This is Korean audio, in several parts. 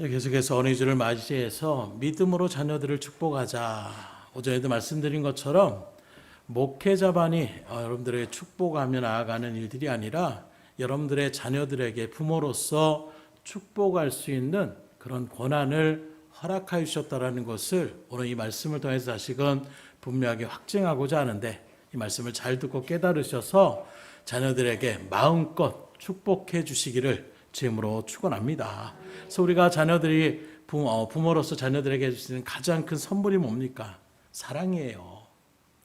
계속해서 어린이주를 맞이해서 믿음으로 자녀들을 축복하자. 오전에도 말씀드린 것처럼 목회자반이 여러분들에게 축복하며 나아가는 일들이 아니라 여러분들의 자녀들에게 부모로서 축복할 수 있는 그런 권한을 허락하여 주셨다는 것을 오늘 이 말씀을 통해서 다시금 분명하게 확증하고자 하는데, 이 말씀을 잘 듣고 깨달으셔서 자녀들에게 마음껏 축복해 주시기를 주임으로 축원합니다. 그래서 우리가 자녀들이 부모로서 자녀들에게 해주시는 가장 큰 선물이 뭡니까? 사랑이에요.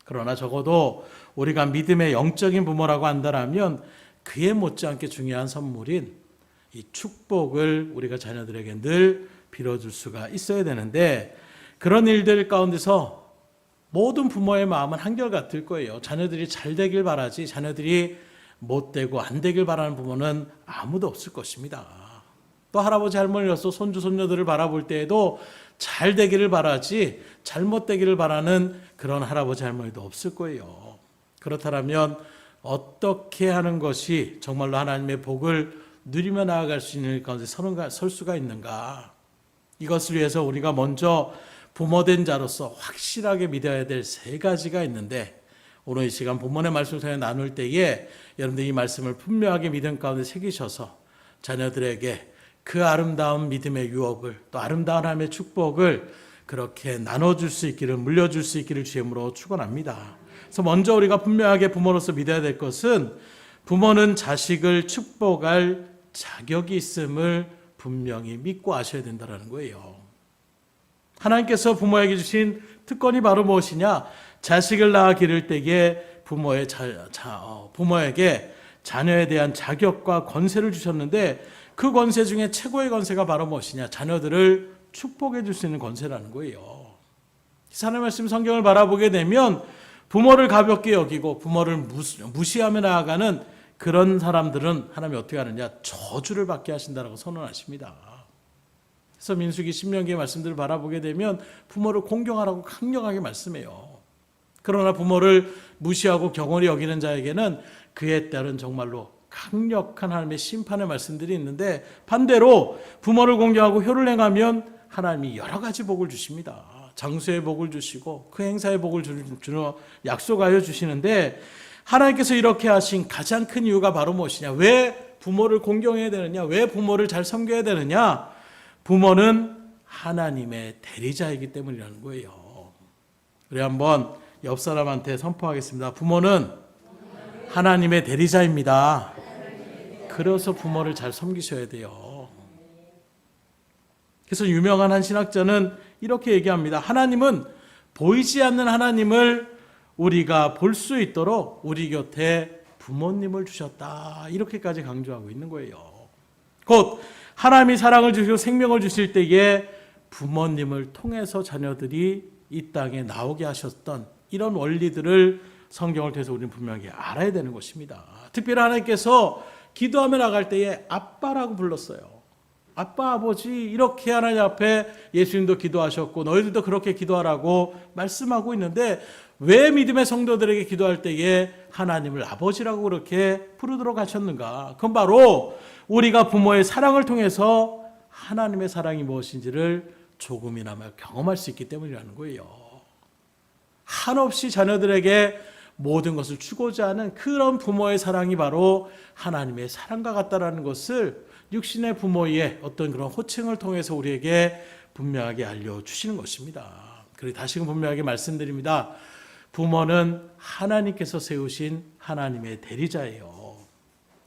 그러나 적어도 우리가 믿음의 영적인 부모라고 한다면 그에 못지않게 중요한 선물인 이 축복을 우리가 자녀들에게 늘 빌어줄 수가 있어야 되는데, 그런 일들 가운데서 모든 부모의 마음은 한결같을 거예요. 자녀들이 잘 되길 바라지 자녀들이 못되고 안 되길 바라는 부모는 아무도 없을 것입니다. 또 할아버지 할머니로서 손주 손녀들을 바라볼 때에도 잘 되기를 바라지 잘못되기를 바라는 그런 할아버지 할머니도 없을 거예요. 그렇다면 어떻게 하는 것이 정말로 하나님의 복을 누리며 나아갈 수 있는 가운데 설 수가 있는가? 이것을 위해서 우리가 먼저 부모된 자로서 확실하게 믿어야 될 세 가지가 있는데, 오늘 이 시간 본문의 말씀을 통해 나눌 때에 여러분들 이 말씀을 분명하게 믿음 가운데 새기셔서 자녀들에게 그 아름다운 믿음의 유업을, 또 아름다운 하나님의 축복을 그렇게 나눠줄 수 있기를, 물려줄 수 있기를 주임으로 축원합니다. 그래서 먼저 우리가 분명하게 부모로서 믿어야 될 것은, 부모는 자식을 축복할 자격이 있음을 분명히 믿고 아셔야 된다는 거예요. 하나님께서 부모에게 주신 특권이 바로 무엇이냐? 자식을 낳아 기를 때에 부모에게 자녀에 대한 자격과 권세를 주셨는데, 그 권세 중에 최고의 권세가 바로 무엇이냐? 자녀들을 축복해 줄 수 있는 권세라는 거예요. 하나님의 말씀 성경을 바라보게 되면 부모를 가볍게 여기고 부모를 무시하며 나아가는 그런 사람들은 하나님이 어떻게 하느냐? 저주를 받게 하신다라고 선언하십니다. 그래서 민수기 신명기의 말씀들을 바라보게 되면 부모를 공경하라고 강력하게 말씀해요. 그러나 부모를 무시하고 경홀히 여기는 자에게는 그에 따른 정말로 강력한 하나님의 심판의 말씀들이 있는데, 반대로 부모를 공경하고 효를 행하면 하나님이 여러 가지 복을 주십니다. 장수의 복을 주시고 그 행사의 복을 주는 약속하여 주시는데, 하나님께서 이렇게 하신 가장 큰 이유가 바로 무엇이냐? 왜 부모를 공경해야 되느냐? 왜 부모를 잘 섬겨야 되느냐? 부모는 하나님의 대리자이기 때문이라는 거예요. 우리 한번 옆 사람한테 선포하겠습니다. 부모는 하나님의 대리자입니다. 그래서 부모를 잘 섬기셔야 돼요. 그래서 유명한 한 신학자는 이렇게 얘기합니다. 하나님은 보이지 않는 하나님을 우리가 볼 수 있도록 우리 곁에 부모님을 주셨다. 이렇게까지 강조하고 있는 거예요. 곧 하나님이 사랑을 주시고 생명을 주실 때에 부모님을 통해서 자녀들이 이 땅에 나오게 하셨던 이런 원리들을 성경을 통해서 우리는 분명히 알아야 되는 것입니다. 특별히 하나님께서 기도하며 나갈 때에 아빠라고 불렀어요. 아빠, 아버지, 이렇게 하나님 앞에 예수님도 기도하셨고 너희들도 그렇게 기도하라고 말씀하고 있는데, 왜 믿음의 성도들에게 기도할 때에 하나님을 아버지라고 그렇게 부르도록 하셨는가? 그건 바로 우리가 부모의 사랑을 통해서 하나님의 사랑이 무엇인지를 조금이나마 경험할 수 있기 때문이라는 거예요. 한없이 자녀들에게 모든 것을 주고자 하는 그런 부모의 사랑이 바로 하나님의 사랑과 같다라는 것을 육신의 부모의 어떤 그런 호칭을 통해서 우리에게 분명하게 알려주시는 것입니다. 그리고 다시금 분명하게 말씀드립니다. 부모는 하나님께서 세우신 하나님의 대리자예요.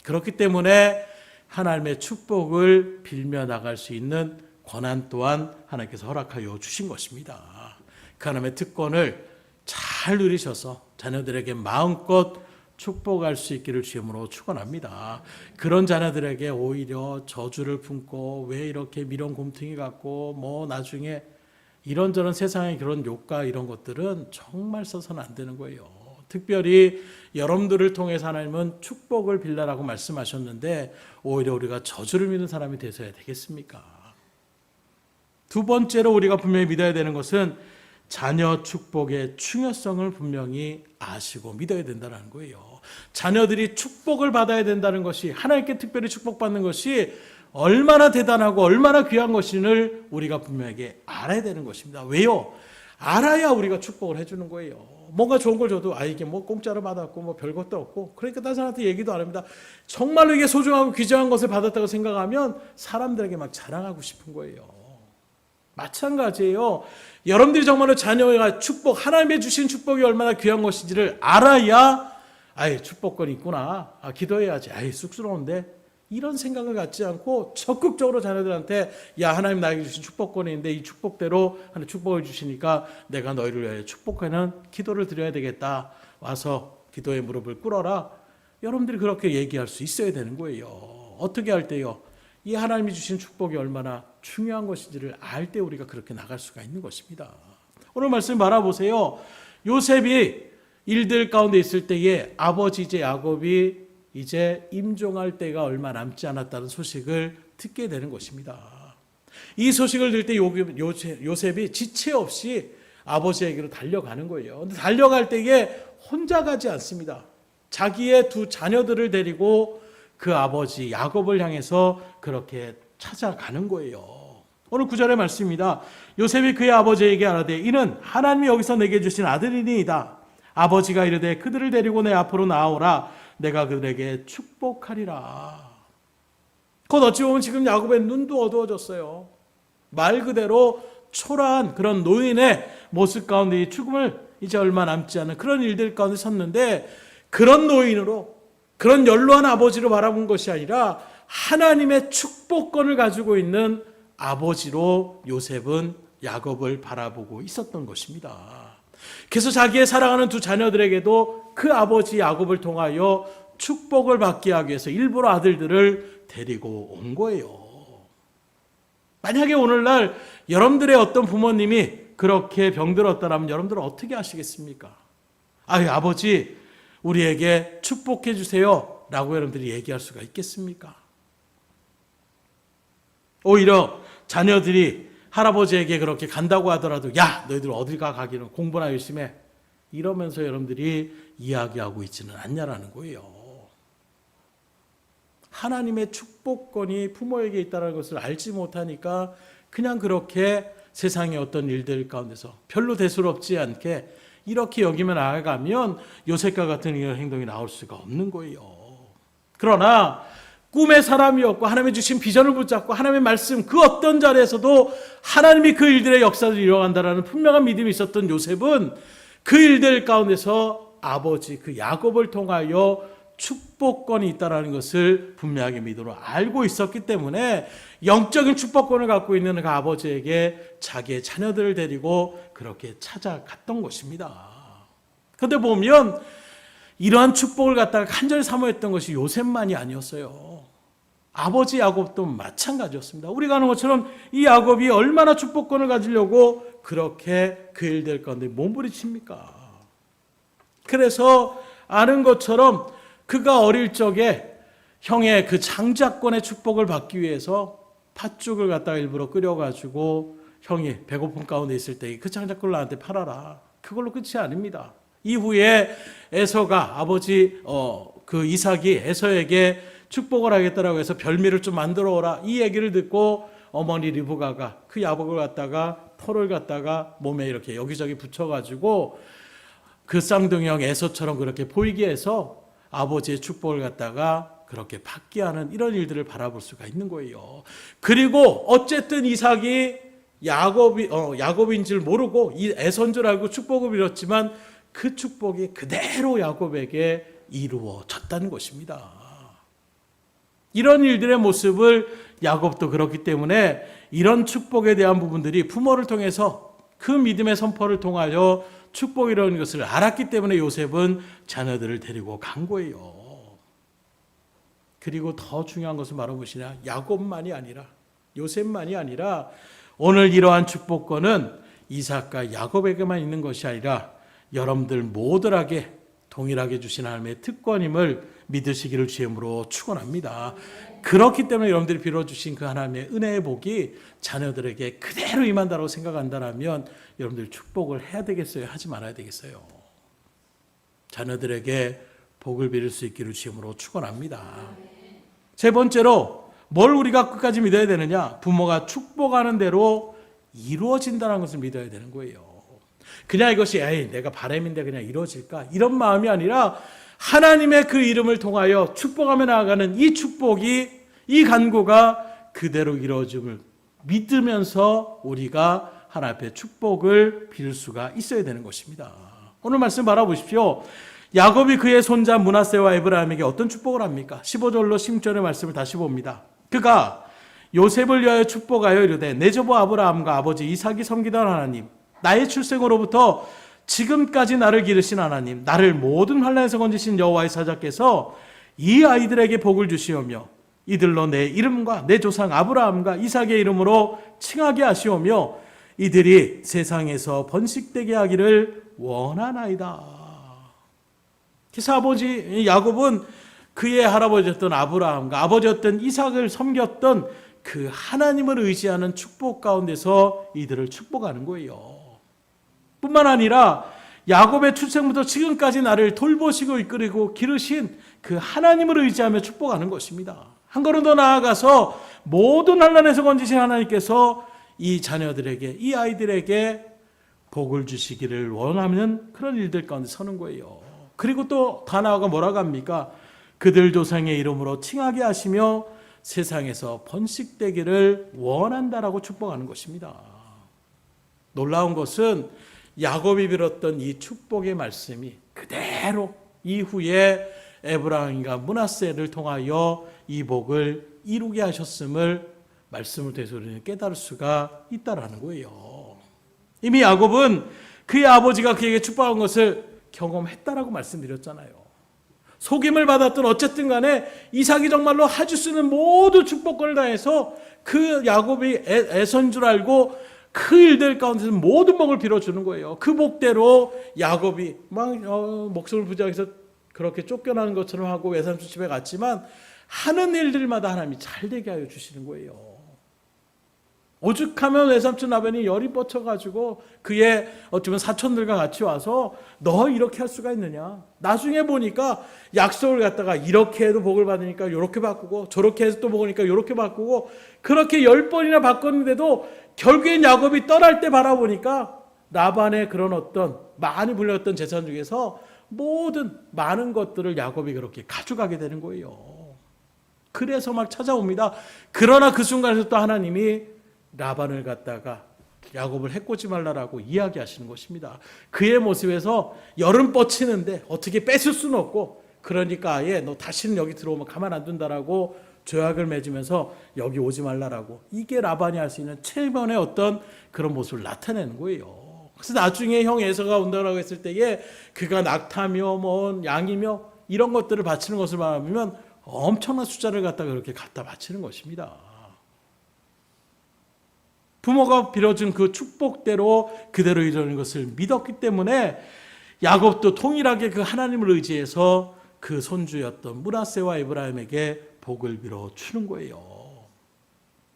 그렇기 때문에 하나님의 축복을 빌며 나갈 수 있는 권한 또한 하나님께서 허락하여 주신 것입니다. 그 하나님의 특권을 잘 누리셔서 자녀들에게 마음껏 축복할 수 있기를 주임으로 축원합니다. 그런 자녀들에게 오히려 저주를 품고 왜 이렇게 미련곰탱이 같고 나중에 이런저런 세상의 그런 욕과 이런 것들은 정말 써서는 안 되는 거예요. 특별히 여러분들을 통해서 하나님은 축복을 빌라라고 말씀하셨는데, 오히려 우리가 저주를 믿는 사람이 되셔야 되겠습니까? 두 번째로 우리가 분명히 믿어야 되는 것은 자녀 축복의 중요성을 분명히 아시고 믿어야 된다는 거예요. 자녀들이 축복을 받아야 된다는 것이, 하나님께 특별히 축복받는 것이 얼마나 대단하고 얼마나 귀한 것인을 우리가 분명하게 알아야 되는 것입니다. 왜요? 알아야 우리가 축복을 해주는 거예요. 뭔가 좋은 걸 줘도 이게 뭐 공짜로 받았고 뭐 별것도 없고 그러니까 다른 사람한테 얘기도 안 합니다. 정말로 이게 소중하고 귀중한 것을 받았다고 생각하면 사람들에게 막 자랑하고 싶은 거예요. 마찬가지예요. 여러분들이 정말로 자녀가 축복, 하나님의 주신 축복이 얼마나 귀한 것인지를 알아야 축복권이 있구나. 기도해야지. 쑥스러운데. 이런 생각을 갖지 않고 적극적으로 자녀들한테 하나님 나에게 주신 축복권이 있는데 이 축복대로 하나님 축복을 주시니까 내가 너희를 위하여 축복하는 기도를 드려야 되겠다. 와서 기도의 무릎을 꿇어라. 여러분들이 그렇게 얘기할 수 있어야 되는 거예요. 어떻게 할 때요? 이 하나님이 주신 축복이 얼마나 중요한 것인지를 알 때 우리가 그렇게 나갈 수가 있는 것입니다. 오늘 말씀 바라보세요. 요셉이 일들 가운데 있을 때에 아버지 이제 야곱이 이제 임종할 때가 얼마 남지 않았다는 소식을 듣게 되는 것입니다. 이 소식을 들을 때 요셉이 지체 없이 아버지에게로 달려가는 거예요. 근데 달려갈 때에 혼자 가지 않습니다. 자기의 두 자녀들을 데리고 그 아버지 야곱을 향해서 그렇게 찾아가는 거예요. 오늘 9절의 말씀입니다. 요셉이 그의 아버지에게 아뢰되 이는 하나님이 여기서 내게 주신 아들이니이다. 아버지가 이르되 그들을 데리고 내 앞으로 나아오라. 내가 그들에게 축복하리라. 곧 어찌 보면 지금 야곱의 눈도 어두워졌어요. 말 그대로 초라한 그런 노인의 모습 가운데 이 죽음을 이제 얼마 남지 않은 그런 일들 가운데 섰는데 그런 노인으로 그런 연로한 아버지로 바라본 것이 아니라 하나님의 축복권을 가지고 있는 아버지로 요셉은 야곱을 바라보고 있었던 것입니다. 그래서 자기의 사랑하는 두 자녀들에게도 그 아버지 야곱을 통하여 축복을 받게 하기 위해서 일부러 아들들을 데리고 온 거예요. 만약에 오늘날 여러분들의 어떤 부모님이 그렇게 병들었다면 여러분들은 어떻게 하시겠습니까? 아버지 우리에게 축복해 주세요 라고 여러분들이 얘기할 수가 있겠습니까? 오히려 자녀들이 할아버지에게 그렇게 간다고 하더라도 너희들 어딜 가기는 공부나 열심히 해 이러면서 여러분들이 이야기하고 있지는 않냐라는 거예요. 하나님의 축복권이 부모에게 있다는 것을 알지 못하니까 그냥 그렇게 세상의 어떤 일들 가운데서 별로 대수롭지 않게 이렇게 여기면 나아가면 요셉과 같은 이런 행동이 나올 수가 없는 거예요. 그러나 꿈의 사람이었고 하나님의 주신 비전을 붙잡고 하나님의 말씀 그 어떤 자리에서도 하나님이 그 일들의 역사를 이뤄간다는 분명한 믿음이 있었던 요셉은 그 일들 가운데서 아버지 그 야곱을 통하여 축복권이 있다는 것을 분명하게 믿음으로 알고 있었기 때문에 영적인 축복권을 갖고 있는 그 아버지에게 자기의 자녀들을 데리고 그렇게 찾아갔던 것입니다. 그런데 보면 이러한 축복을 갖다가 간절히 사모했던 것이 요셉만이 아니었어요. 아버지 야곱도 마찬가지였습니다. 우리가 아는 것처럼 이 야곱이 얼마나 축복권을 가지려고 그렇게 그 일들 가운데 몸부림칩니까? 그래서 아는 것처럼 그가 어릴 적에 형의 그 장자권의 축복을 받기 위해서 팥죽을 갖다가 일부러 끓여가지고 형이 배고픔 가운데 있을 때 그 장자권을 나한테 팔아라. 그걸로 끝이 아닙니다. 이후에 에서가 아버지 그 이삭이 에서에게 축복을 하겠다라고 해서 별미를 좀 만들어 오라. 이 얘기를 듣고 어머니 리브가가 그 야복을 갖다가 털을 갖다가 몸에 이렇게 여기저기 붙여가지고 그 쌍둥이형 에서처럼 그렇게 보이게 해서 아버지의 축복을 갖다가 그렇게 받게 하는 이런 일들을 바라볼 수가 있는 거예요. 그리고 어쨌든 이삭이 야곱인 줄 모르고 에서인 줄 알고 축복을 빌었지만 그 축복이 그대로 야곱에게 이루어졌다는 것입니다. 이런 일들의 모습을 야곱도 그렇기 때문에 이런 축복에 대한 부분들이 부모를 통해서 그 믿음의 선포를 통하여 축복이라는 것을 알았기 때문에 요셉은 자녀들을 데리고 간 거예요. 그리고 더 중요한 것을 말해보시냐, 야곱만이 아니라 요셉만이 아니라 오늘 이러한 축복권은 이삭과 야곱에게만 있는 것이 아니라 여러분들 모두에게 동일하게 주신 하나님의 특권임을 믿으시기를 주임으로 축원합니다. 그렇기 때문에 여러분들이 빌어주신 그 하나님의 은혜의 복이 자녀들에게 그대로 임한다고 생각한다면 여러분들 축복을 해야 되겠어요? 하지 말아야 되겠어요? 자녀들에게 복을 빌릴 수 있기를 주임으로 축원합니다. 세 번째로 뭘 우리가 끝까지 믿어야 되느냐? 부모가 축복하는 대로 이루어진다는 것을 믿어야 되는 거예요. 그냥 이것이 내가 바람인데 그냥 이루어질까? 이런 마음이 아니라 하나님의 그 이름을 통하여 축복하며 나아가는 이 축복이, 이 간구가 그대로 이루어짐을 믿으면서 우리가 하나님 앞에 축복을 빌 수가 있어야 되는 것입니다. 오늘 말씀 바라보십시오. 야곱이 그의 손자 므낫세와 에브라임에게 어떤 축복을 합니까? 15절로 16절의 말씀을 다시 봅니다. 그가 요셉을 위하여 축복하여 이르되 내 조부 아브라함과 아버지 이삭이 섬기던 하나님, 나의 출생으로부터 지금까지 나를 기르신 하나님, 나를 모든 환난에서 건지신 여호와의 사자께서 이 아이들에게 복을 주시오며 이들로 내 이름과 내 조상 아브라함과 이삭의 이름으로 칭하게 하시오며 이들이 세상에서 번식되게 하기를 원하나이다. 그래서 아버지 야곱은 그의 할아버지였던 아브라함과 아버지였던 이삭을 섬겼던 그 하나님을 의지하는 축복 가운데서 이들을 축복하는 거예요. 뿐만 아니라 야곱의 출생부터 지금까지 나를 돌보시고 이끌고 기르신 그 하나님을 의지하며 축복하는 것입니다. 한 걸음 더 나아가서 모든 환난에서 건지신 하나님께서 이 자녀들에게, 이 아이들에게 복을 주시기를 원하는 그런 일들 가운데 서는 거예요. 그리고 또 다 나아가 뭐라고 합니까? 그들 조상의 이름으로 칭하게 하시며 세상에서 번식되기를 원한다라고 축복하는 것입니다. 놀라운 것은 야곱이 빌었던 이 축복의 말씀이 그대로 이후에 에브라임과 므낫세를 통하여 이 복을 이루게 하셨음을 말씀을 통해서 우리는 깨달을 수가 있다라는 거예요. 이미 야곱은 그의 아버지가 그에게 축복한 것을 경험했다라고 말씀드렸잖아요. 속임을 받았던 어쨌든 간에 이삭이 정말로 가질 수 있는 모든 축복권을 다해서 그 야곱이 애선 줄 알고 그 일들 가운데서 모든 복을 빌어주는 거예요. 그 복대로 야곱이 막 목숨을 부지하면서 그렇게 쫓겨나는 것처럼 하고 외삼촌 집에 갔지만 하는 일들마다 하나님이 잘 되게 하여 주시는 거예요. 오죽하면 외삼촌 라벤이 열이 뻗쳐가지고 그의 어쩌면 사촌들과 같이 와서 너 이렇게 할 수가 있느냐. 나중에 보니까 약속을 갖다가 이렇게 해도 복을 받으니까 이렇게 바꾸고 저렇게 해서 또 먹으니까 이렇게 바꾸고 그렇게 10번이나 바꿨는데도 결국엔 야곱이 떠날 때 바라보니까 라반의 그런 어떤 많이 불렸던 재산 중에서 모든 많은 것들을 야곱이 그렇게 가져가게 되는 거예요. 그래서 막 찾아옵니다. 그러나 그 순간에서 또 하나님이 라반을 갖다가 야곱을 해코지 말라라고 이야기하시는 것입니다. 그의 모습에서 여름 뻗치는데 어떻게 뺏을 수는 없고 그러니까 아예 너 다시는 여기 들어오면 가만 안 둔다라고 조약을 맺으면서 여기 오지 말라라고. 이게 라반이 할 수 있는 최면의 어떤 그런 모습을 나타내는 거예요. 그래서 나중에 형 에서가 온다고 했을 때에 그가 낙타며 뭐 양이며 이런 것들을 바치는 것을 바라보면 엄청난 숫자를 갖다가 그렇게 갖다 바치는 것입니다. 부모가 빌어준 그 축복대로 그대로 이루는 것을 믿었기 때문에 야곱도 통일하게 그 하나님을 의지해서 그 손주였던 므낫세와 에브라임에게 복을 빌어 주는 거예요.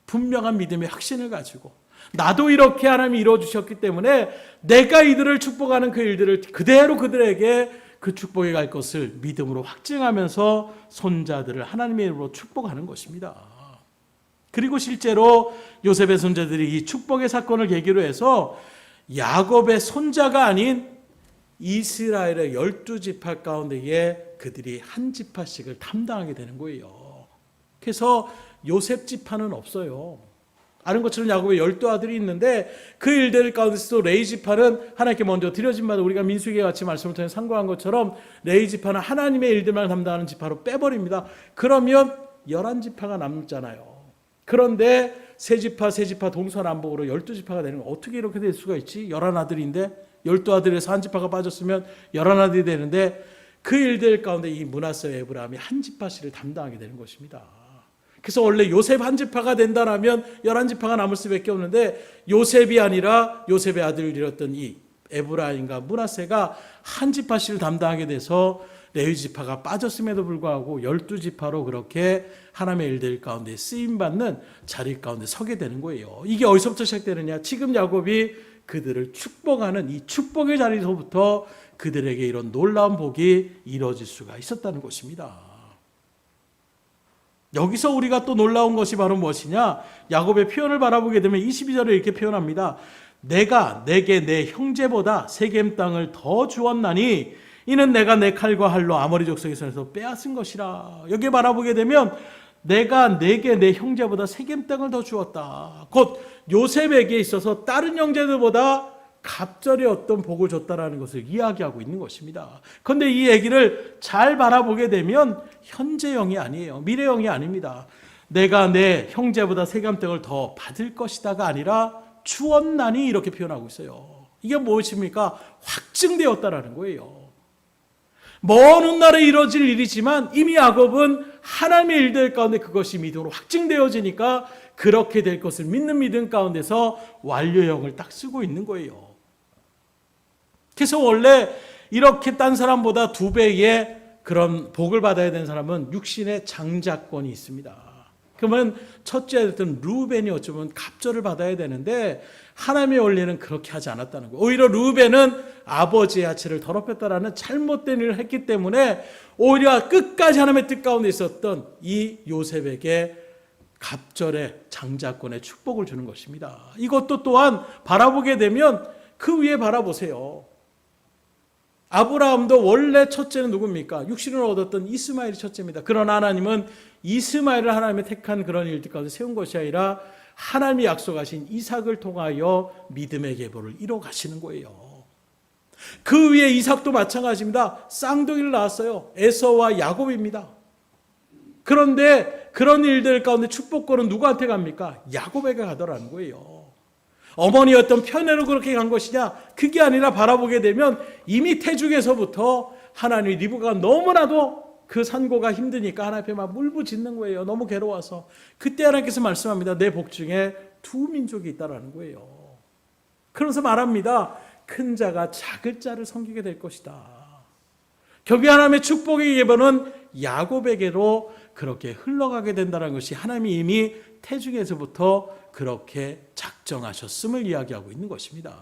분명한 믿음의 확신을 가지고 나도 이렇게 하나님이 이루어 주셨기 때문에 내가 이들을 축복하는 그 일들을 그대로 그들에게 그 축복에 갈 것을 믿음으로 확증하면서 손자들을 하나님의 이름으로 축복하는 것입니다. 그리고 실제로 요셉의 손자들이 이 축복의 사건을 계기로 해서 야곱의 손자가 아닌 이스라엘의 12지파 가운데에 그들이 한 지파씩을 담당하게 되는 거예요. 그래서 요셉 지파는 없어요. 아는 것처럼 야곱의 12아들이 있는데 그 일들 가운데서도 레위 지파는 하나님께 먼저 드려진 바를 우리가 민수기에 같이 말씀을 통해 상고한 것처럼 레위 지파는 하나님의 일들만 담당하는 지파로 빼버립니다. 그러면 11지파가 남잖아요. 그런데 세 지파 동서남북으로 12지파가 되는 거 어떻게 이렇게 될 수가 있지? 11아들인데 12아들에서 한 지파가 빠졌으면 11아들이 되는데 그 일들 가운데 이 므낫세와 에브라임이 한 지파씩을 담당하게 되는 것입니다. 그래서 원래 요셉 한 지파가 된다라면 11지파가 남을 수밖에 없는데 요셉이 아니라 요셉의 아들을 잃었던 이 에브라임과 므낫세가 한 지파씩을 담당하게 돼서 레위 지파가 빠졌음에도 불구하고 12지파로 그렇게 하나님의 일들 가운데 쓰임받는 자리 가운데 서게 되는 거예요. 이게 어디서부터 시작되느냐? 지금 야곱이 그들을 축복하는 이 축복의 자리에서부터 그들에게 이런 놀라운 복이 이루어질 수가 있었다는 것입니다. 여기서 우리가 또 놀라운 것이 바로 무엇이냐? 야곱의 표현을 바라보게 되면 22절에 이렇게 표현합니다. 내가 내게 내 형제보다 세겜 땅을 더 주었나니 이는 내가 내 칼과 할로 아모리 족속의 손에서 빼앗은 것이라. 여기 바라보게 되면 내가 내게 내 형제보다 세겜 땅을 더 주었다. 곧 요셉에게 있어서 다른 형제들보다 갑절의 어떤 복을 줬다라는 것을 이야기하고 있는 것입니다. 그런데 이 얘기를 잘 바라보게 되면 현재형이 아니에요. 미래형이 아닙니다. 내가 내 형제보다 세겜 땅을 더 받을 것이다가 아니라 주었나니 이렇게 표현하고 있어요. 이게 무엇입니까? 확증되었다라는 거예요. 먼 훗날에 이루어질 일이지만 이미 야곱은 하나님의 일들 가운데 그것이 믿음으로 확증되어지니까 그렇게 될 것을 믿는 믿음 가운데서 완료형을 딱 쓰고 있는 거예요. 그래서 원래 이렇게 딴 사람보다 2배의 그런 복을 받아야 되는 사람은 육신의 장자권이 있습니다. 그러면 첫째였던 루벤이 어쩌면 갑절을 받아야 되는데 하나님의 원리는 그렇게 하지 않았다는 거예요. 오히려 루벤은 아버지의 하체를 더럽혔다라는 잘못된 일을 했기 때문에 오히려 끝까지 하나님의 뜻 가운데 있었던 이 요셉에게 갑절의 장자권의 축복을 주는 것입니다. 이것도 또한 바라보게 되면 그 위에 바라보세요. 아브라함도 원래 첫째는 누굽니까? 육신을 얻었던 이스마엘이 첫째입니다. 그러나 하나님은 이스마엘을 하나님의 택한 그런 일들 가운데 세운 것이 아니라 하나님이 약속하신 이삭을 통하여 믿음의 계보를 이뤄 가시는 거예요. 그 위에 이삭도 마찬가지입니다. 쌍둥이를 낳았어요. 에서와 야곱입니다. 그런데 그런 일들 가운데 축복권은 누구한테 갑니까? 야곱에게 가더라는 거예요. 어머니였던 편애로 그렇게 간 것이냐? 그게 아니라 바라보게 되면 이미 태중에서부터 하나님이 리브가가 너무나도 그 산고가 힘드니까 하나님 앞에 막 울부짖는 거예요. 너무 괴로워서. 그때 하나님께서 말씀합니다. 내 복중에 2민족이 있다라는 거예요. 그러면서 말합니다. 큰 자가 작을 자를 섬기게 될 것이다. 결국 하나님의 축복의 예보는 야곱에게로 그렇게 흘러가게 된다는 것이 하나님이 이미 태중에서부터 그렇게 작정하셨음을 이야기하고 있는 것입니다.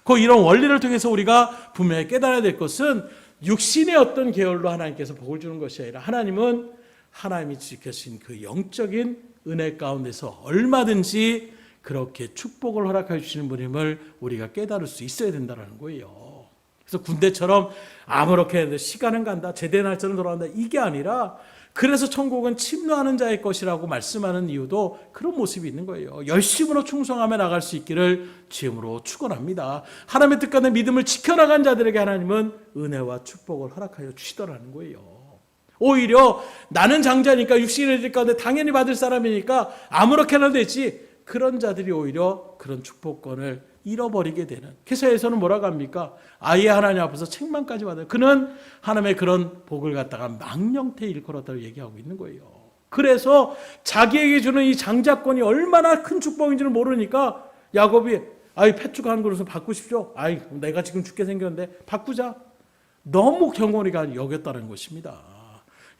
그 이런 원리를 통해서 우리가 분명히 깨달아야 될 것은 육신의 어떤 계열로 하나님께서 복을 주는 것이 아니라 하나님은 하나님이 지켜신 그 영적인 은혜 가운데서 얼마든지 그렇게 축복을 허락해 주시는 분임을 우리가 깨달을 수 있어야 된다는 거예요. 그래서 군대처럼 아무렇게 해도 시간은 간다, 제대 날짜는 돌아간다, 이게 아니라 그래서 천국은 침노하는 자의 것이라고 말씀하는 이유도 그런 모습이 있는 거예요. 열심으로 충성하며 나갈 수 있기를 주임으로 축원합니다. 하나님의 뜻과는 믿음을 지켜나간 자들에게 하나님은 은혜와 축복을 허락하여 주시더라는 거예요. 오히려 나는 장자니까 육신의 일 가운데 당연히 받을 사람이니까 아무렇게나 되지, 그런 자들이 오히려 그런 축복권을 잃어버리게 되는. 그래서에서는 뭐라고 합니까? 아예 하나님 앞에서 책망까지 받아요. 그는 하나님의 그런 복을 갖다가 망령태 일컬었다고 얘기하고 있는 거예요. 그래서 자기에게 주는 이 장자권이 얼마나 큰 축복인지를 모르니까 야곱이 팻죽 한 그릇을 바꾸십시오. 내가 지금 죽게 생겼는데 바꾸자. 너무 경홀히가 여겼다는 것입니다.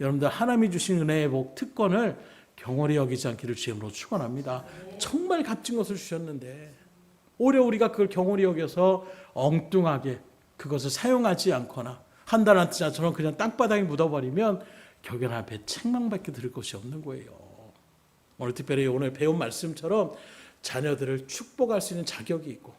여러분들 하나님이 주신 은혜의 복 특권을 경홀히 여기지 않기를 주임으로 축원합니다. 정말 값진 것을 주셨는데 오히려 우리가 그걸 경홀히 여겨서 엉뚱하게 그것을 사용하지 않거나 한 달 한 자처럼 그냥 땅바닥에 묻어버리면 결국 앞에 책망밖에 들을 것이 없는 거예요. 오늘 특별히 오늘 배운 말씀처럼 자녀들을 축복할 수 있는 자격이 있고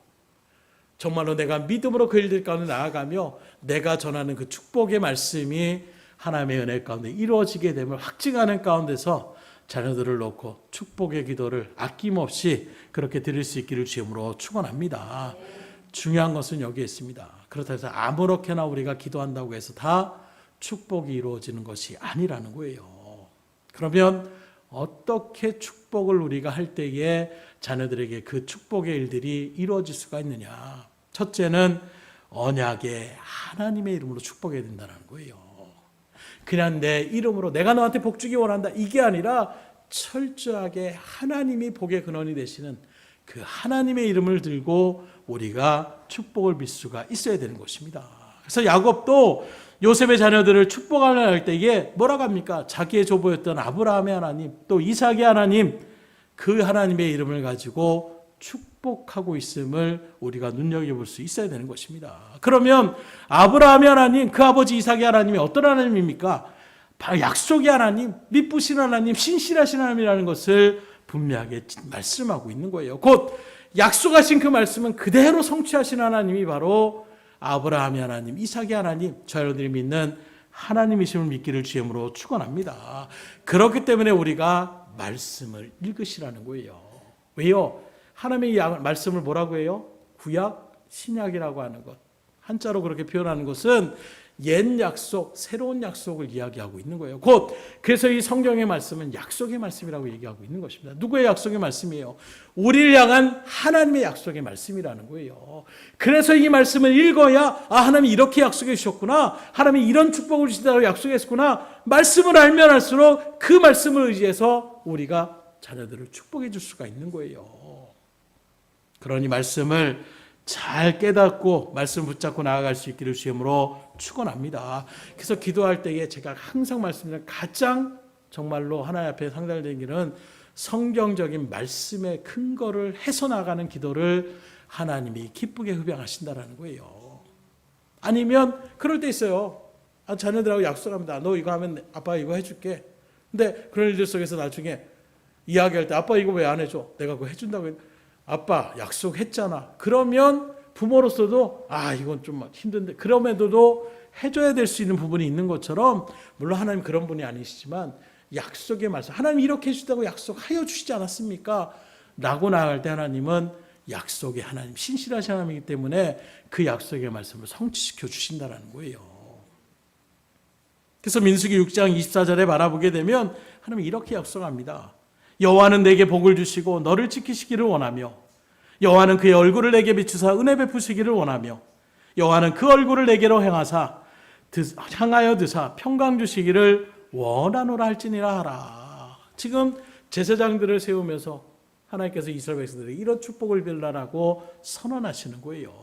정말로 내가 믿음으로 그 일들 가운데 나아가며 내가 전하는 그 축복의 말씀이 하나님의 은혜 가운데 이루어지게 됨을 확증하는 가운데서 자녀들을 놓고 축복의 기도를 아낌없이 그렇게 드릴 수 있기를 주임으로 축원합니다. 중요한 것은 여기에 있습니다. 그렇다 해서 아무렇게나 우리가 기도한다고 해서 다 축복이 이루어지는 것이 아니라는 거예요. 그러면 어떻게 축복을 우리가 할 때에 자녀들에게 그 축복의 일들이 이루어질 수가 있느냐? 첫째는 언약의 하나님의 이름으로 축복해야 된다는 거예요. 그냥 내 이름으로 내가 너한테 복 주기 원한다, 이게 아니라 철저하게 하나님이 복의 근원이 되시는 그 하나님의 이름을 들고 우리가 축복을 빌 수가 있어야 되는 것입니다. 그래서 야곱도 요셉의 자녀들을 축복하려 할 때에 뭐라고 합니까? 자기의 조부였던 아브라함의 하나님, 또 이삭의 하나님, 그 하나님의 이름을 가지고 축복하고 있음을 우리가 눈여겨볼 수 있어야 되는 것입니다. 그러면 아브라함의 하나님, 그 아버지 이삭의 하나님이 어떤 하나님입니까? 바로 약속의 하나님, 미쁘신 하나님, 신실하신 하나님이라는 것을 분명하게 말씀하고 있는 거예요. 곧 약속하신 그 말씀은 그대로 성취하신 하나님이 바로 아브라함의 하나님, 이삭의 하나님, 저 여러분들이 믿는 하나님이심을 믿기를 주임으로 축원합니다. 그렇기 때문에 우리가 말씀을 읽으시라는 거예요. 왜요? 하나님의 말씀을 뭐라고 해요? 구약, 신약이라고 하는 것. 한자로 그렇게 표현하는 것은 옛 약속, 새로운 약속을 이야기하고 있는 거예요. 곧 그래서 이 성경의 말씀은 약속의 말씀이라고 얘기하고 있는 것입니다. 누구의 약속의 말씀이에요? 우리를 향한 하나님의 약속의 말씀이라는 거예요. 그래서 이 말씀을 읽어야 하나님이 이렇게 약속해 주셨구나, 하나님이 이런 축복을 주신다고 약속했구나, 말씀을 알면 알수록 그 말씀을 의지해서 우리가 자녀들을 축복해 줄 수가 있는 거예요. 그러니 말씀을 잘 깨닫고 말씀 붙잡고 나아갈 수 있기를 주임으로 축원합니다. 그래서 기도할 때에 제가 항상 말씀드리는 가장 정말로 하나님 앞에 상달되는 길은 성경적인 말씀의 근거를 해서 나가는 기도를 하나님이 기쁘게 흡양하신다라는 거예요. 아니면 그럴 때 있어요. 자녀들하고 약속합니다. 너 이거 하면 아빠 이거 해줄게. 근데 그런 일들 속에서 나중에 이야기할 때 아빠 이거 왜 안 해줘? 내가 그거 해준다고 아빠 약속했잖아. 그러면 부모로서도 이건 좀 힘든데 그럼에도 해줘야 될 수 있는 부분이 있는 것처럼, 물론 하나님 그런 분이 아니시지만 약속의 말씀, 하나님 이렇게 해주다고 약속하여 주시지 않았습니까? 라고 나아갈 때 하나님은 약속의 하나님, 신실하신 하나님이기 때문에 그 약속의 말씀을 성취시켜 주신다는 거예요. 그래서 민수기 6장 24절에 바라보게 되면 하나님이 이렇게 약속합니다. 여호와는 내게 복을 주시고 너를 지키시기를 원하며, 여호와는 그의 얼굴을 내게 비추사 은혜 베푸시기를 원하며, 여호와는 그 얼굴을 내게로 향하여 드사 평강 주시기를 원하노라 할지니라 하라. 지금 제사장들을 세우면서 하나님께서 이스라엘 백성들에게 이런 축복을 빌라라고 선언하시는 거예요.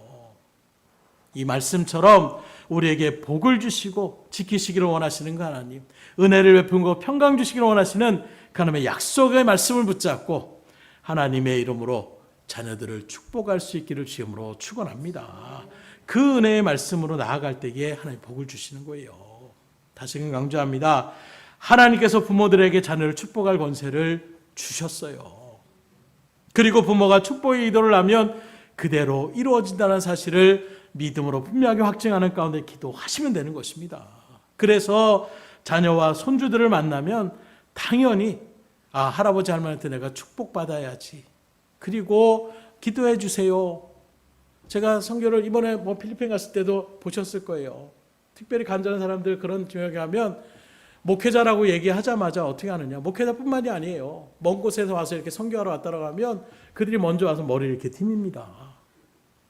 이 말씀처럼 우리에게 복을 주시고 지키시기를 원하시는 그 하나님, 은혜를 베푸고 평강 주시기를 원하시는 그 하나님의 약속의 말씀을 붙잡고 하나님의 이름으로 자녀들을 축복할 수 있기를 주임으로 축원합니다. 그 은혜의 말씀으로 나아갈 때에 하나님 복을 주시는 거예요. 다시금 강조합니다. 하나님께서 부모들에게 자녀를 축복할 권세를 주셨어요. 그리고 부모가 축복의 기도를 하면 그대로 이루어진다는 사실을 믿음으로 분명하게 확증하는 가운데 기도하시면 되는 것입니다. 그래서 자녀와 손주들을 만나면 당연히 할아버지 할머니한테 내가 축복받아야지, 그리고 기도해 주세요. 제가 선교를 이번에 필리핀 갔을 때도 보셨을 거예요. 특별히 간절한 사람들 그런 지역에 가면 목회자라고 얘기하자마자 어떻게 하느냐, 목회자뿐만이 아니에요. 먼 곳에서 와서 이렇게 선교하러 왔다고 하면 그들이 먼저 와서 머리를 이렇게 팁니다.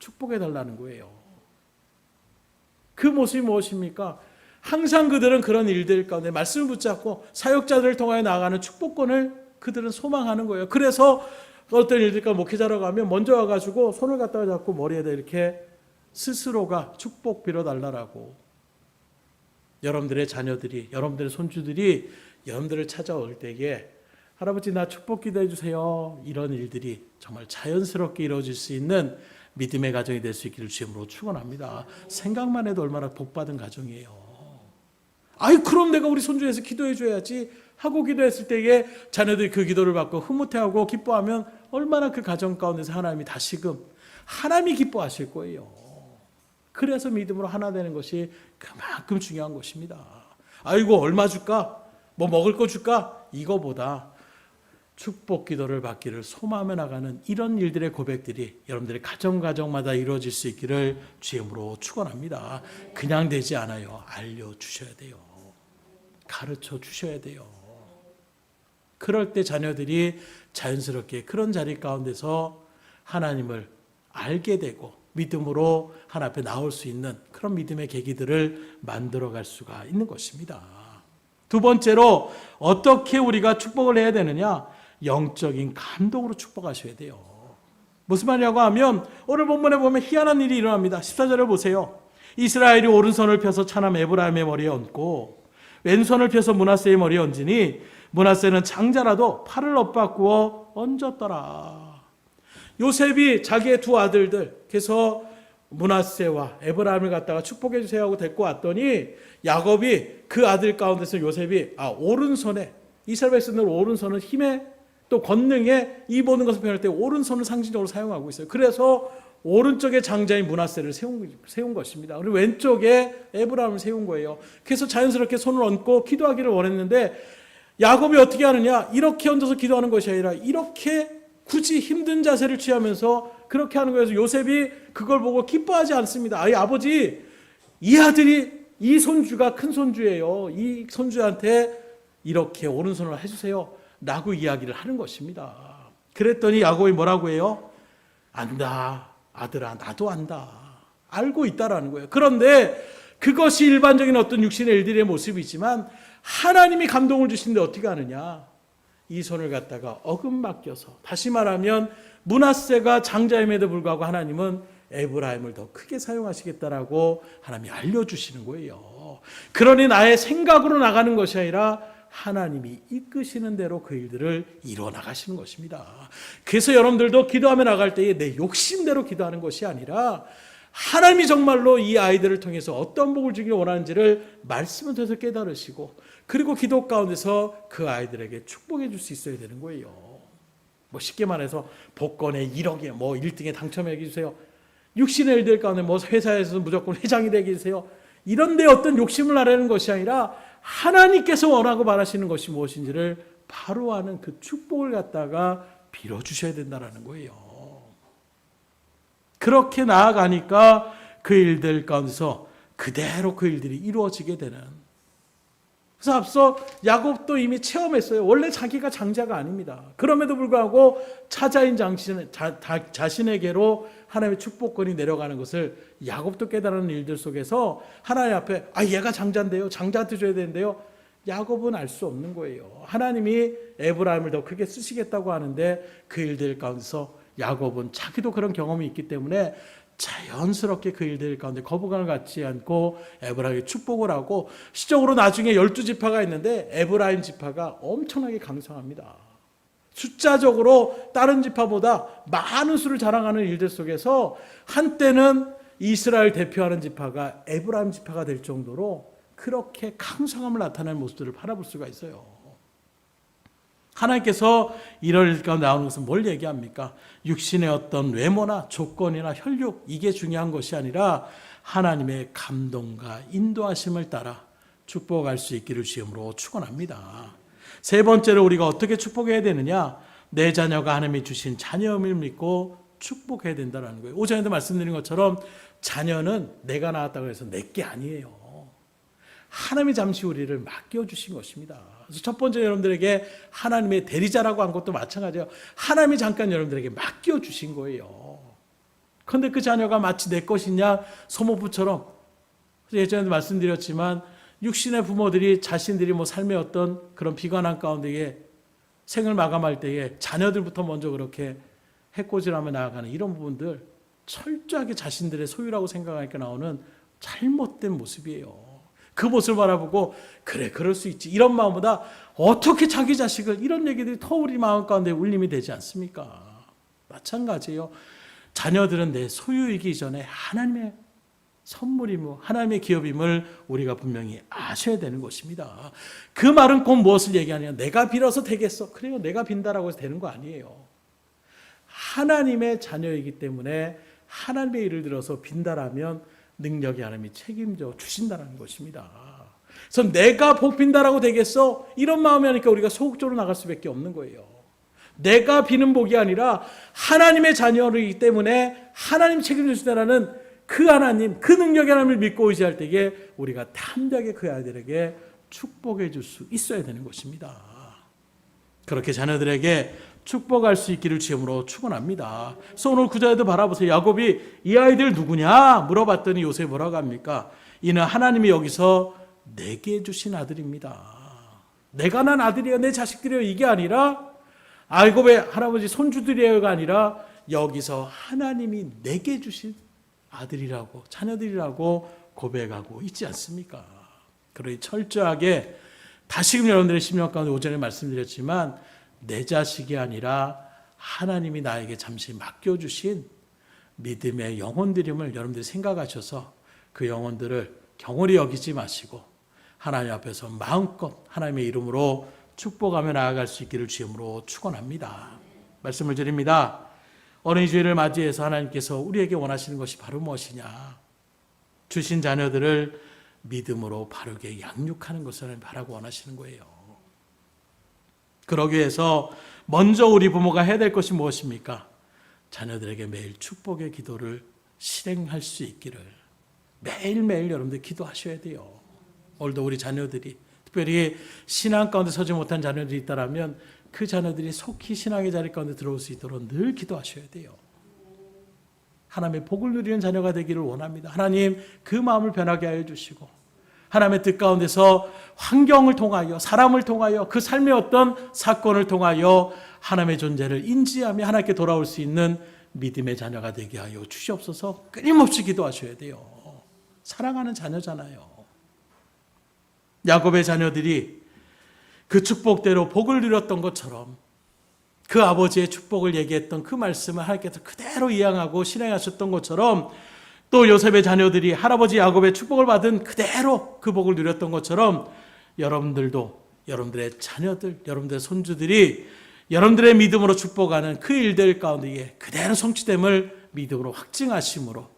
축복해 달라는 거예요. 그 모습이 무엇입니까? 항상 그들은 그런 일들 가운데 말씀을 붙잡고 사역자들을 통하여 나아가는 축복권을 그들은 소망하는 거예요. 그래서 어떤 일들까 목회자라고 하면 먼저 와가지고 손을 갖다가 잡고 머리에다 이렇게 스스로가 축복 빌어달라고. 여러분들의 자녀들이, 여러분들의 손주들이 여러분들을 찾아올 때에 할아버지 나 축복 기도해 주세요, 이런 일들이 정말 자연스럽게 이루어질 수 있는 믿음의 가정이 될 수 있기를 주임으로 축원합니다. 생각만 해도 얼마나 복받은 가정이에요. 그럼 내가 우리 손주에 서 기도해 줘야지 하고 기도했을 때에 자녀들이 그 기도를 받고 흐뭇해하고 기뻐하면 얼마나 그 가정 가운데서 하나님이 다시금 하나님이 기뻐하실 거예요. 그래서 믿음으로 하나 되는 것이 그만큼 중요한 것입니다. 얼마 줄까? 뭐 먹을 거 줄까? 이거보다 축복 기도를 받기를 소망하며 나가는 이런 일들의 고백들이 여러분들의 가정마다 이루어질 수 있기를 주임으로 축원합니다. 그냥 되지 않아요. 알려주셔야 돼요. 가르쳐 주셔야 돼요. 그럴 때 자녀들이 자연스럽게 그런 자리 가운데서 하나님을 알게 되고 믿음으로 하나님 앞에 나올 수 있는 그런 믿음의 계기들을 만들어갈 수가 있는 것입니다. 두 번째로 어떻게 우리가 축복을 해야 되느냐? 영적인 감동으로 축복하셔야 돼요. 무슨 말이냐고 하면 오늘 본문에 보면 희한한 일이 일어납니다. 14절을 보세요. 이스라엘이 오른손을 펴서 차남 에브라임의 머리에 얹고 왼손을 펴서 므낫세의 머리에 얹으니 므낫세는 장자라도 팔을 엇바꾸어 얹었더라. 요셉이 자기의 두 아들들, 그래서 므낫세와 에브라임을 갖다가 축복해 주세요 하고 데리고 왔더니 야곱이 그 아들 가운데서 요셉이 오른손에 이스라엘 백성들 오른손은 힘에 또 권능에 이 모든 것을 표현할 때 오른손을 상징적으로 사용하고 있어요. 그래서 오른쪽에 장자인 므낫세를 세운 것입니다. 그리고 왼쪽에 에브라임을 세운 거예요. 그래서 자연스럽게 손을 얹고 기도하기를 원했는데 야곱이 어떻게 하느냐? 이렇게 얹어서 기도하는 것이 아니라 이렇게 굳이 힘든 자세를 취하면서 그렇게 하는 거여서 요셉이 그걸 보고 기뻐하지 않습니다. 아버지, 이 아들이 이 손주가 큰 손주예요. 이 손주한테 이렇게 오른손을 해주세요 라고 이야기를 하는 것입니다. 그랬더니 야곱이 뭐라고 해요? 안다 아들아, 나도 안다. 알고 있다라는 거예요. 그런데 그것이 일반적인 어떤 육신의 일들의 모습이지만 하나님이 감동을 주시는데 어떻게 하느냐? 이 손을 갖다가 어긋맡겨서, 다시 말하면 므낫세가 장자임에도 불구하고 하나님은 에브라임을 더 크게 사용하시겠다라고 하나님이 알려주시는 거예요. 그러니 나의 생각으로 나가는 것이 아니라 하나님이 이끄시는 대로 그 일들을 이루어 나가시는 것입니다. 그래서 여러분들도 기도하며 나갈 때에 내 욕심대로 기도하는 것이 아니라 하나님이 정말로 이 아이들을 통해서 어떤 복을 주기를 원하는지를 말씀을 통해서 깨달으시고, 그리고 기도 가운데서 그 아이들에게 축복해 줄 수 있어야 되는 거예요. 뭐 쉽게 말해서 복권에 1억에 뭐 1등에 당첨해 주세요. 육신의 일들 가운데 뭐 회사에서 무조건 회장이 되게 해주세요. 이런 데 어떤 욕심을 하려는 것이 아니라 하나님께서 원하고 바라시는 것이 무엇인지를 바로 아는 그 축복을 갖다가 빌어주셔야 된다는 거예요. 그렇게 나아가니까 그 일들 가운데서 그대로 그 일들이 이루어지게 되는. 그래서 앞서 야곱도 이미 체험했어요. 원래 자기가 장자가 아닙니다. 그럼에도 불구하고 차자인 자신에게로 하나님의 축복권이 내려가는 것을 야곱도 깨달은 일들 속에서 하나님 앞에 얘가 장자인데요, 장자한테 줘야 되는데요, 야곱은 알 수 없는 거예요. 하나님이 에브라임을 더 크게 쓰시겠다고 하는데 그 일들 가운데서 야곱은 자기도 그런 경험이 있기 때문에 자연스럽게 그 일들 가운데 거부감을 갖지 않고 에브라임에 축복을 하고, 시적으로 나중에 12지파가 있는데 에브라임 지파가 엄청나게 강성합니다. 숫자적으로 다른 지파보다 많은 수를 자랑하는 일들 속에서 한때는 이스라엘 대표하는 지파가 에브라임 지파가 될 정도로 그렇게 강성함을 나타내는 모습들을 바라볼 수가 있어요. 하나님께서 이럴 일 가운데 나오는 것은 뭘 얘기합니까? 육신의 어떤 외모나 조건이나 혈육, 이게 중요한 것이 아니라 하나님의 감동과 인도하심을 따라 축복할 수 있기를 주님으로 축원합니다. 세 번째로 우리가 어떻게 축복해야 되느냐? 내 자녀가 하나님이 주신 자녀임을 믿고 축복해야 된다는 거예요. 오전에도 말씀드린 것처럼 자녀는 내가 낳았다고 해서 내 게 아니에요. 하나님이 잠시 우리를 맡겨주신 것입니다. 그래서 첫 번째 여러분들에게 하나님의 대리자라고 한 것도 마찬가지예요. 하나님이 잠깐 여러분들에게 맡겨주신 거예요. 그런데 그 자녀가 마치 내 것이냐 소모부처럼, 예전에도 말씀드렸지만 육신의 부모들이 자신들이 삶의 어떤 그런 비관한 가운데에 생을 마감할 때에 자녀들부터 먼저 그렇게 해코지하며 나아가는 이런 부분들, 철저하게 자신들의 소유라고 생각하니까 나오는 잘못된 모습이에요. 그 모습을 바라보고 그래, 그럴 수 있지, 이런 마음보다 어떻게 자기 자식을, 이런 얘기들이 더 우리 마음 가운데 울림이 되지 않습니까? 마찬가지예요. 자녀들은 내 소유이기 이전에 하나님의 선물이며 하나님의 기업임을 우리가 분명히 아셔야 되는 것입니다. 그 말은 곧 무엇을 얘기하냐? 내가 빌어서 되겠어. 그래요, 내가 빈다라고 해서 되는 거 아니에요. 하나님의 자녀이기 때문에 하나님의 일을 들어서 빈다라면 능력이 하나님이 책임져 주신다는 것입니다. 그래서 내가 복 빈다라고 되겠어? 이런 마음이 하니까 우리가 소극적으로 나갈 수밖에 없는 거예요. 내가 비는 복이 아니라 하나님의 자녀이기 때문에 하나님 책임져 주신다는 그 하나님, 그 능력의 하나님을 믿고 의지할 때에 우리가 담대하게 그 아이들에게 축복해 줄 수 있어야 되는 것입니다. 그렇게 자녀들에게 축복할 수 있기를 주님으로 축원합니다. 그래서 오늘 구절에도 바라보세요. 야곱이 이 아이들 누구냐 물어봤더니 요셉이 뭐라고 합니까? 이는 하나님이 여기서 내게 주신 아들입니다. 내가 난 아들이에요, 내 자식들이에요, 이게 아니라 야곱의 할아버지 손주들이에요가 아니라 여기서 하나님이 내게 주신 아들이라고, 자녀들이라고 고백하고 있지 않습니까? 그러니 철저하게 다시금 여러분들의 심령 가운데 오전에 말씀드렸지만 내 자식이 아니라 하나님이 나에게 잠시 맡겨주신 믿음의 영혼들임을 여러분들이 생각하셔서 그 영혼들을 경홀히 여기지 마시고 하나님 앞에서 마음껏 하나님의 이름으로 축복하며 나아갈 수 있기를 주님으로 축원합니다. 말씀을 드립니다. 어린이 주일을 맞이해서 하나님께서 우리에게 원하시는 것이 바로 무엇이냐? 주신 자녀들을 믿음으로 바르게 양육하는 것을 바라고 원하시는 거예요. 그러기 위해서 먼저 우리 부모가 해야 될 것이 무엇입니까? 자녀들에게 매일 축복의 기도를 실행할 수 있기를 매일매일 여러분들 기도하셔야 돼요. 오늘도 우리 자녀들이 특별히 신앙 가운데 서지 못한 자녀들이 있다면 그 자녀들이 속히 신앙의 자리 가운데 들어올 수 있도록 늘 기도하셔야 돼요. 하나님의 복을 누리는 자녀가 되기를 원합니다. 하나님 그 마음을 변하게 하여 주시고 하나님의 뜻 가운데서 환경을 통하여 사람을 통하여 그 삶의 어떤 사건을 통하여 하나님의 존재를 인지하며 하나님께 돌아올 수 있는 믿음의 자녀가 되게 하여 주시옵소서. 끊임없이 기도하셔야 돼요. 사랑하는 자녀잖아요. 야곱의 자녀들이 그 축복대로 복을 누렸던 것처럼 그 아버지의 축복을 얘기했던 그 말씀을 하나님께서 그대로 이행하고 실행하셨던 것처럼 또 요셉의 자녀들이 할아버지 야곱의 축복을 받은 그대로 그 복을 누렸던 것처럼 여러분들도 여러분들의 자녀들, 여러분들의 손주들이 여러분들의 믿음으로 축복하는 그 일들 가운데 그대로 성취됨을 믿음으로 확증하심으로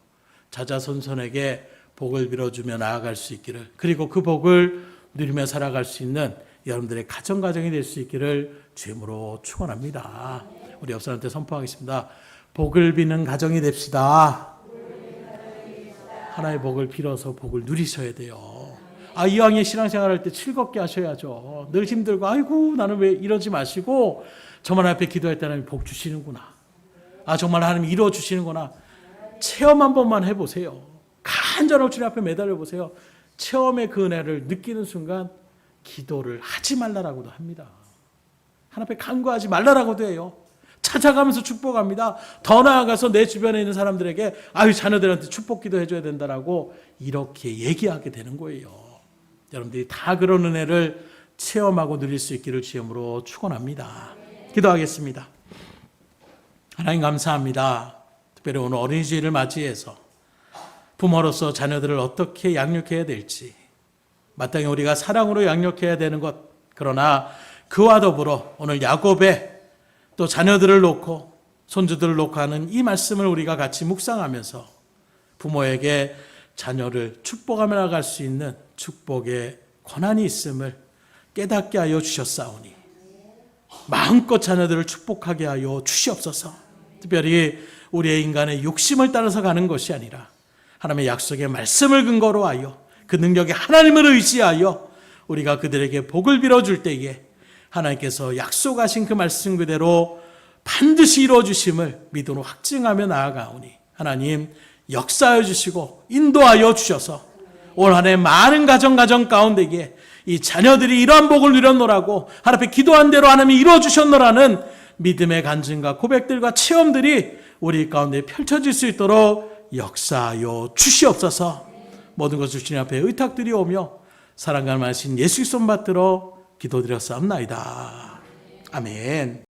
자자손손에게 복을 빌어주며 나아갈 수 있기를, 그리고 그 복을 누리며 살아갈 수 있는 여러분들의 가정이 될 수 있기를 주님으로 축원합니다. 우리 옆 사람한테 선포하겠습니다. 복을 비는 가정이 됩시다. 하나의 복을 빌어서 복을 누리셔야 돼요. 이왕에 신앙생활할 때 즐겁게 하셔야죠. 늘 힘들고 아이고 나는 왜 이러지 마시고 저만 앞에 기도할 때 하나님 복 주시는구나. 정말 하나님 이루어 주시는구나. 체험 한 번만 해보세요. 간절하고 주님 앞에 매달려 보세요. 체험의 그 은혜를 느끼는 순간 기도를 하지 말라라고도 합니다. 하나님 앞에 간구하지 말라라고도 해요. 찾아가면서 축복합니다. 더 나아가서 내 주변에 있는 사람들에게 자녀들한테 축복 기도해줘야 된다라고 이렇게 얘기하게 되는 거예요. 여러분들이 다 그런 은혜를 체험하고 누릴 수 있기를 주님으로 축원합니다. 기도하겠습니다. 하나님 감사합니다. 특별히 오늘 어린이주일을 맞이해서 부모로서 자녀들을 어떻게 양육해야 될지, 마땅히 우리가 사랑으로 양육해야 되는 것, 그러나 그와 더불어 오늘 야곱의 또 자녀들을 놓고 손주들을 놓고 하는 이 말씀을 우리가 같이 묵상하면서 부모에게 자녀를 축복하며 나갈 수 있는 축복의 권한이 있음을 깨닫게 하여 주셨사오니 마음껏 자녀들을 축복하게 하여 주시옵소서. 특별히 우리의 인간의 욕심을 따라서 가는 것이 아니라 하나님의 약속의 말씀을 근거로 하여 그 능력의 하나님을 의지하여 우리가 그들에게 복을 빌어줄 때에 하나님께서 약속하신 그 말씀 그대로 반드시 이루어 주심을 믿음으로 확증하며 나아가오니 하나님 역사하여 주시고 인도하여 주셔서 올 한 해 많은 가정 가운데에 이 자녀들이 이러한 복을 누렸노라고 하나님 앞에 기도한 대로 하나님이 이루어 주셨노라는 믿음의 간증과 고백들과 체험들이 우리 가운데 펼쳐질 수 있도록 역사하여 주시옵소서. 모든 것을 주님 앞에 의탁드리오며 사랑과 말씀 예수 그리스도 받들어 기도드렸사옵나이다. 아멘.